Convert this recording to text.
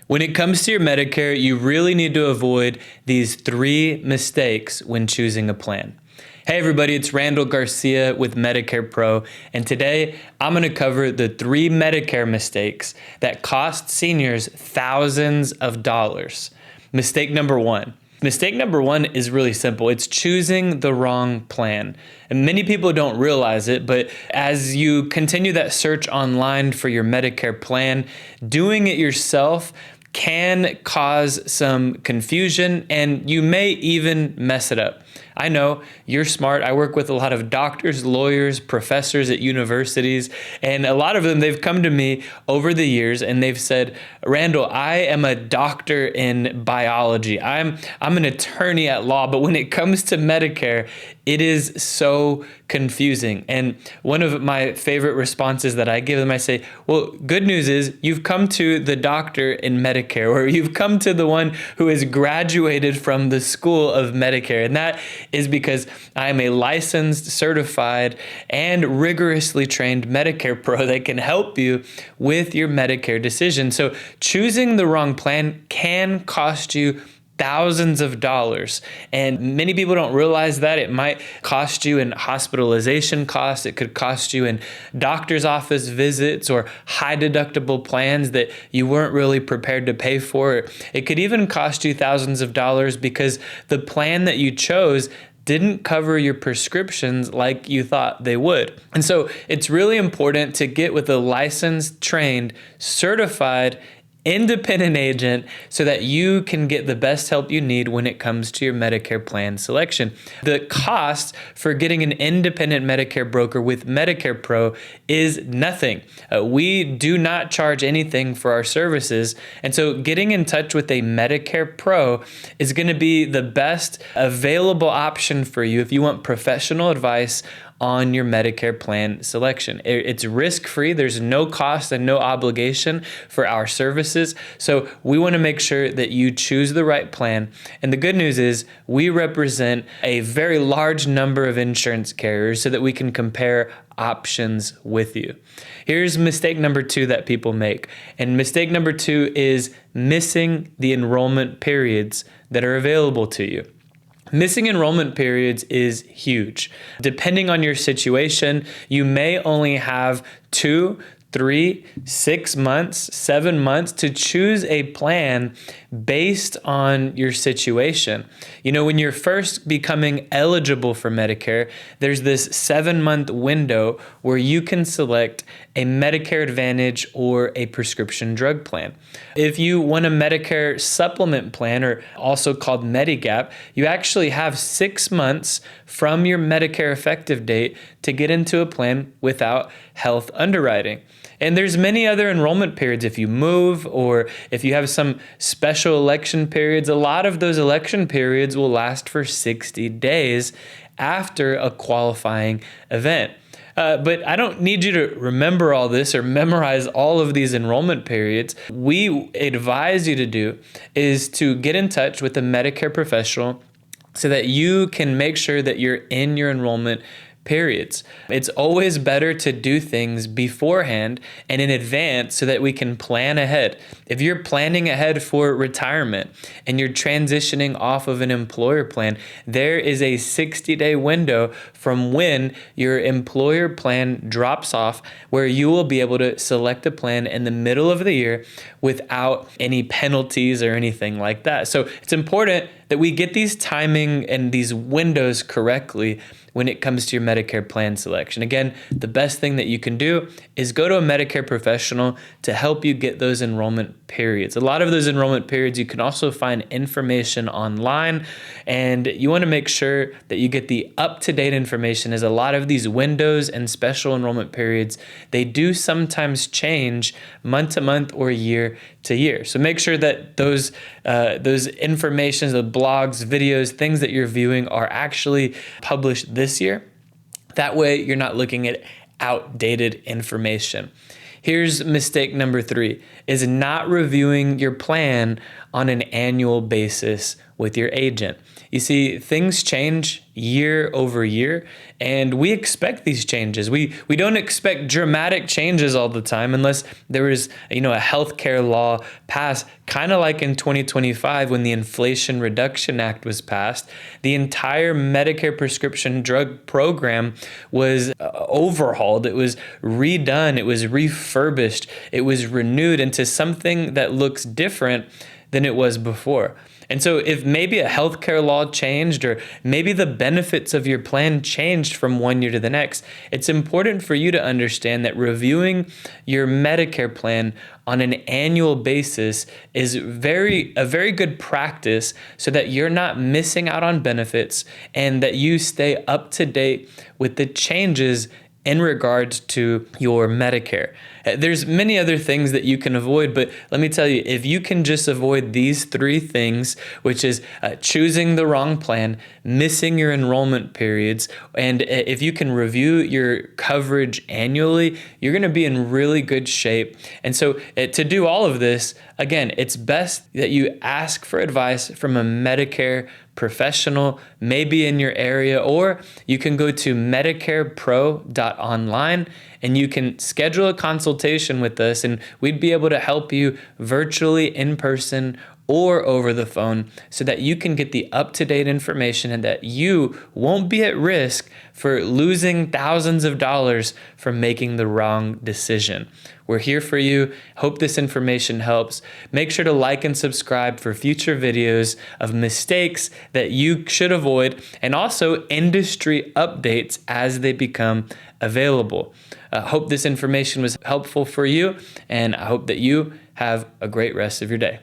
When it comes to your Medicare, you really need to avoid these 3 mistakes when choosing a plan. Hey everybody, it's Randall Garcia with Medicare Pro, and today I'm going to cover the 3 Medicare mistakes that cost seniors thousands of dollars. Mistake number 1. Mistake number 1 is really simple. It's choosing the wrong plan. And many people don't realize it, but as you continue that search online for your Medicare plan, doing it yourself can cause some confusion and you may even mess it up. I know you're smart. I work with a lot of doctors, lawyers, professors at universities, and a lot of them, they've come to me over the years and they've said, Randall, I am a doctor in biology. I'm an attorney at law, but when it comes to Medicare, it is so confusing. And one of my favorite responses that I give them, I say, well, good news is you've come to the doctor in Medicare, or you've come to the one who has graduated from the school of Medicare. And that is because I am a licensed, certified, and rigorously trained Medicare Pro that can help you with your Medicare decision. So choosing the wrong plan can cost you thousands of dollars. And many people don't realize that. It might cost you in hospitalization costs. It could cost you in doctor's office visits or high deductible plans that you weren't really prepared to pay for. It could even cost you thousands of dollars because the plan that you chose didn't cover your prescriptions like you thought they would. And so it's really important to get with a licensed, trained, certified, independent agent so that you can get the best help you need when it comes to your Medicare plan selection. The cost for getting an independent Medicare broker with Medicare Pro is nothing. We do not charge anything for our services. And so getting in touch with a Medicare Pro is going to be the best available option for you if you want professional advice on your Medicare plan selection. It's risk-free. There's no cost and no obligation for our services. So we want to make sure that you choose the right plan. And the good news is we represent a very large number of insurance carriers so that we can compare options with you. Here's mistake number 2 that people make. And mistake number 2 is missing the enrollment periods that are available to you. Missing enrollment periods is huge. Depending on your situation, you may only have 2, 3, 6 months, 7 months to choose a plan based on your situation. You know, when you're first becoming eligible for Medicare, there's this 7-month window where you can select a Medicare Advantage or a prescription drug plan. If you want a Medicare supplement plan, or also called Medigap, you actually have 6 months from your Medicare effective date to get into a plan without health underwriting. And there's many other enrollment periods. If you move or if you have some special election periods, a lot of those election periods will last for 60 days after a qualifying event. But I don't need you to remember all this or memorize all of these enrollment periods. We advise you to do is to get in touch with a Medicare professional so that you can make sure that you're in your enrollment periods. It's always better to do things beforehand and in advance so that we can plan ahead. If you're planning ahead for retirement and you're transitioning off of an employer plan, there is a 60-day window from when your employer plan drops off where you will be able to select a plan in the middle of the year without any penalties or anything like that. So it's important that we get these timing and these windows correctly when it comes to your Medicare plan selection. Again, the best thing that you can do is go to a Medicare professional to help you get those enrollment periods. A lot of those enrollment periods, you can also find information online, and you want to make sure that you get the up-to-date information, as a lot of these windows and special enrollment periods, they do sometimes change month to month or year to year. So make sure that those information, the blogs, videos, things that you're viewing are actually published this year. That way you're not looking at outdated information. Here's mistake number 3, is not reviewing your plan on an annual basis with your agent. You see, things change year over year, and we expect these changes. We don't expect dramatic changes all the time unless there is, a healthcare law passed, kind of like in 2025 when the Inflation Reduction Act was passed. The entire Medicare prescription drug program was overhauled. It was redone. It was refurbished. It was renewed into something that looks different than it was before. And so if maybe a healthcare law changed, or maybe the benefits of your plan changed from one year to the next, it's important for you to understand that reviewing your Medicare plan on an annual basis is a very good practice so that you're not missing out on benefits and that you stay up to date with the changes in regards to your Medicare. There's many other things that you can avoid, but let me tell you, if you can just avoid these three things, which is choosing the wrong plan, missing your enrollment periods, and if you can review your coverage annually, you're going to be in really good shape. And so to do all of this, again, it's best that you ask for advice from a Medicare professional, maybe in your area, or you can go to medicarepro.online and you can schedule a consultation with us, and we'd be able to help you virtually, in person, or over the phone so that you can get the up-to-date information and that you won't be at risk for losing thousands of dollars from making the wrong decision. We're here for you. Hope this information helps. Make sure to like and subscribe for future videos of mistakes that you should avoid, and also industry updates as they become available. Hope this information was helpful for you, and I hope that you have a great rest of your day.